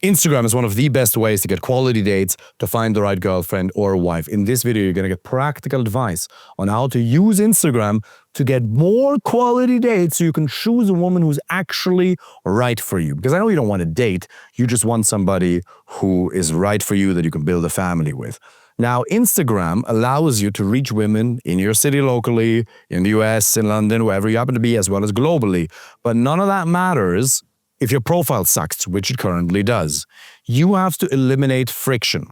Instagram is one of the best ways to get quality dates, to find the right girlfriend or wife. In this video, you're going to get practical advice on how to use Instagram to get more quality dates so you can choose a woman who's actually right for you. Because I know you don't want to date, you just want somebody who is right for you that you can build a family with. Now, Instagram allows you to reach women in your city locally, in the US, in London, wherever you happen to be, as well as globally. But none of that matters if your profile sucks, which it currently does. You have to eliminate friction.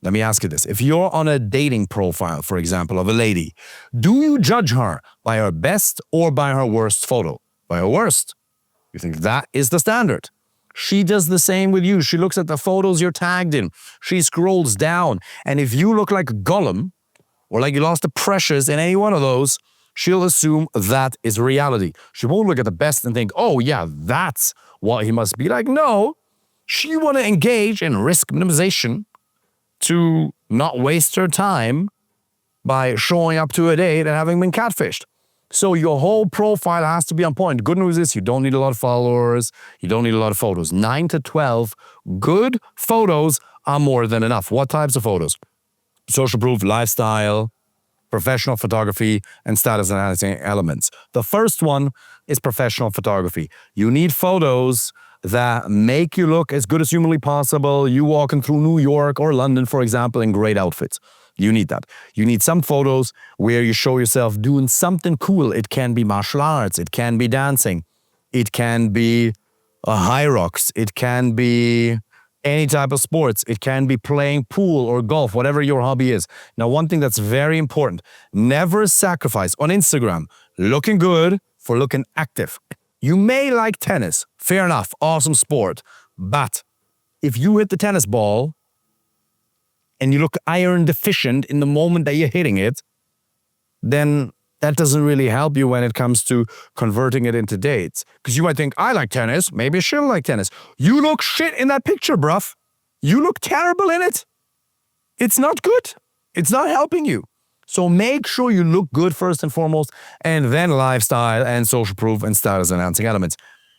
Let me ask you this. If you're on a dating profile, for example, of a lady, do you judge her by her best or by her worst photo? By her worst. You think that is the standard. She does the same with you. She looks at the photos you're tagged in. She scrolls down. And if you look like a Gollum, or like you lost the precious in any one of those, she'll assume that is reality. She won't look at the best and think, oh yeah, that's what he must be like. No, she want to engage in risk minimization to not waste her time by showing up to a date and having been catfished. So your whole profile has to be on point. Good news is you don't need a lot of followers. You don't need a lot of photos. 9 to 12 good photos are more than enough. What types of photos? Social proof, lifestyle, professional photography, and status enhancing elements. The first one is professional photography. You need photos that make you look as good as humanly possible. You walking through New York or London, for example, in great outfits. You need that. You need some photos where you show yourself doing something cool. It can be martial arts. It can be dancing. It can be high rocks. It can be any type of sports. It can be playing pool or golf, whatever your hobby is. Now, one thing that's very important, never sacrifice on Instagram looking good for looking active. You may like tennis. Fair enough. Awesome sport. But if you hit the tennis ball and you look iron deficient in the moment that you're hitting it, then that doesn't really help you when it comes to converting it into dates. Because you might think, I like tennis, maybe she'll like tennis. You look shit in that picture, bruv. You look terrible in it. It's not good. It's not helping you. So make sure you look good first and foremost, and then lifestyle and social proof and status enhancing elements.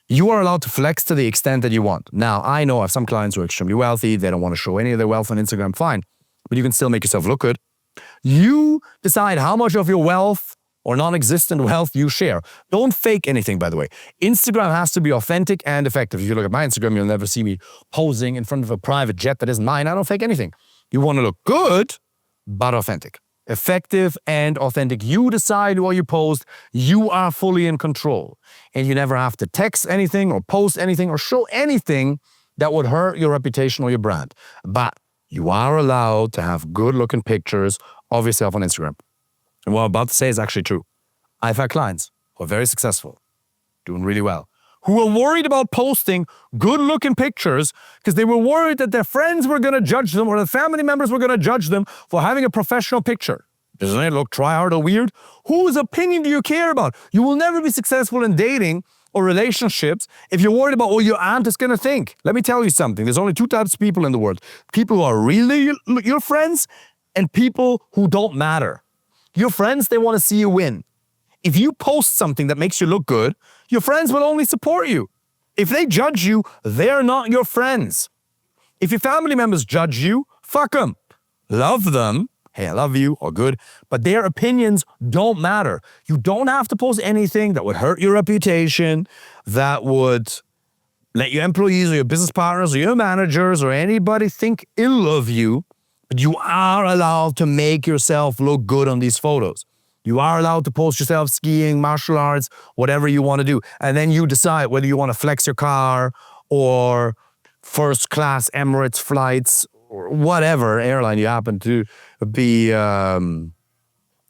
You are allowed to flex to the extent that you want. Now, I know I have some clients who are extremely wealthy. They don't want to show any of their wealth on Instagram. Fine. But you can still make yourself look good. You decide how much of your wealth or non-existent wealth you share. Don't fake anything, by the way. Instagram has to be authentic and effective. If you look at my Instagram, you'll never see me posing in front of a private jet that isn't mine. I don't fake anything. You want to look good, but authentic. Effective and authentic. You decide what you post. You are fully in control. And you never have to text anything or post anything or show anything that would hurt your reputation or your brand. But you are allowed to have good-looking pictures of yourself on Instagram. And what I'm about to say is actually true. I've had clients who are very successful, doing really well, who were worried about posting good-looking pictures because they were worried that their friends were going to judge them or the family members were going to judge them for having a professional picture. Doesn't it look try-hard or weird? Whose opinion do you care about? You will never be successful in dating or relationships if you're worried about what your aunt is going to think. Let me tell you something. There's only two types of people in the world. People who are really your friends and people who don't matter. Your friends, they want to see you win. If you post something that makes you look good, your friends will only support you. If they judge you, they're not your friends. If your family members judge you, fuck them. Love them. Hey, I love you, or good. But their opinions don't matter. You don't have to post anything that would hurt your reputation, that would let your employees or your business partners or your managers or anybody think ill of you. But you are allowed to make yourself look good on these photos. You are allowed to post yourself skiing, martial arts, whatever you want to do. And then you decide whether you want to flex your car or first class Emirates flights or whatever airline you happen to be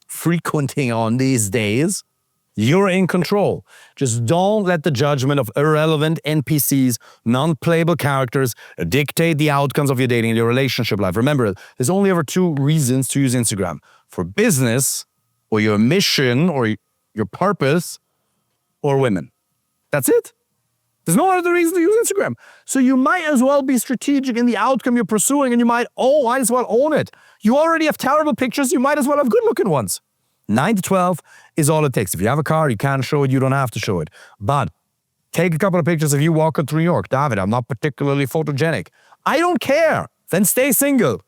frequenting on these days. You're in control. Just don't let the judgment of irrelevant NPCs, non-playable characters, dictate the outcomes of your dating and your relationship life. Remember, there's only ever two reasons to use Instagram. For business, or your mission, or your purpose, or women. That's it. There's no other reason to use Instagram. So you might as well be strategic in the outcome you're pursuing, and you might as well own it. You already have terrible pictures, you might as well have good-looking ones. 9 to 12 is all it takes. If you have a car, you can show it, you don't have to show it. But Take a couple of pictures of you walking through New York. David, I'm not particularly photogenic. I don't care. Then stay single.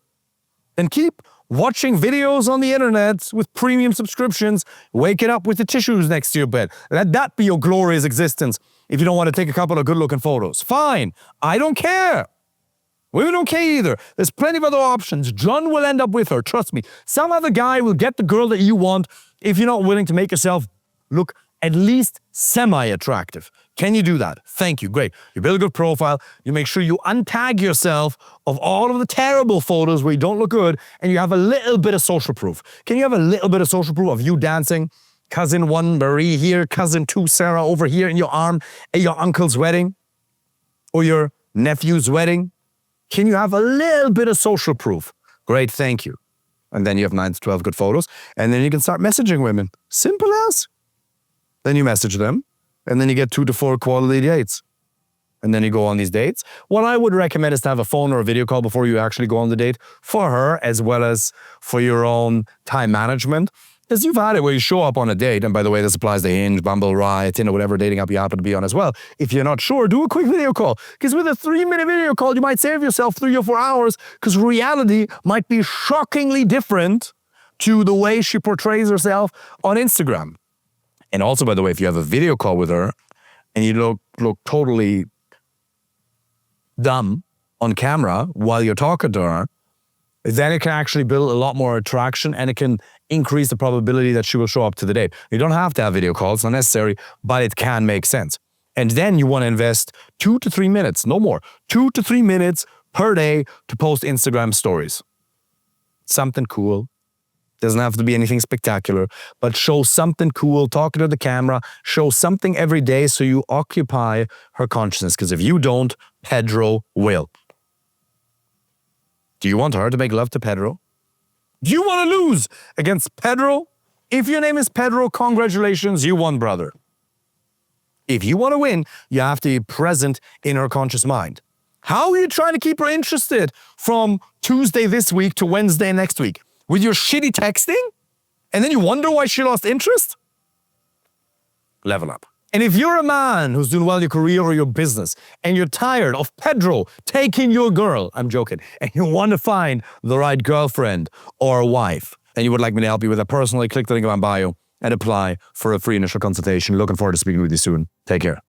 Then keep watching videos on the internet with premium subscriptions, waking up with the tissues next to your bed. Let that be your glorious existence if you don't want to take a couple of good-looking photos. Fine. I don't care. Women don't care either. There's plenty of other options. John will end up with her. Trust me. Some other guy will get the girl that you want if you're not willing to make yourself look at least semi-attractive. Can you do that? Thank you. Great. You build a good profile. You make sure you untag yourself of all of the terrible photos where you don't look good, and you have a little bit of social proof. Can you have a little bit of social proof of you dancing? Cousin 1 Marie here, cousin 2 Sarah over here in your arm at your uncle's wedding or your nephew's wedding? Can you have a little bit of social proof? Great, thank you. And then you have 9 to 12 good photos, and then you can start messaging women. Simple as. Then you message them, and then you get 2 to 4 quality dates. And then you go on these dates. What I would recommend is to have a phone or a video call before you actually go on the date for her, as well as for your own time management. Because you've had it where you show up on a date, and by the way, this applies to Hinge, Bumble, Raya, Tinder, whatever dating app you happen to be on as well. If you're not sure, do a quick video call. Because with a 3-minute video call, you might save yourself 3 or 4 hours, because reality might be shockingly different to the way she portrays herself on Instagram. And also, by the way, if you have a video call with her and you look totally dumb on camera while you're talking to her, then it can actually build a lot more attraction, and it can increase the probability that she will show up to the date. You don't have to have video calls, it's not necessary, but it can make sense. And then you want to invest 2 to 3 minutes, no more, 2 to 3 minutes per day to post Instagram stories. Something cool. Doesn't have to be anything spectacular, but show something cool, talking to the camera, show something every day so you occupy her consciousness. Because if you don't, Pedro will. Do you want her to make love to Pedro? Do you want to lose against Pedro? If your name is Pedro, congratulations, you won, brother. If you want to win, you have to be present in her conscious mind. How are you trying to keep her interested from Tuesday this week to Wednesday next week? With your shitty texting? And then you wonder why she lost interest? Level up. And if you're a man who's doing well in your career or your business, and you're tired of Pedro taking your girl, I'm joking, and you want to find the right girlfriend or wife, and you would like me to help you with that personally, click the link in my bio and apply for a free initial consultation. Looking forward to speaking with you soon. Take care.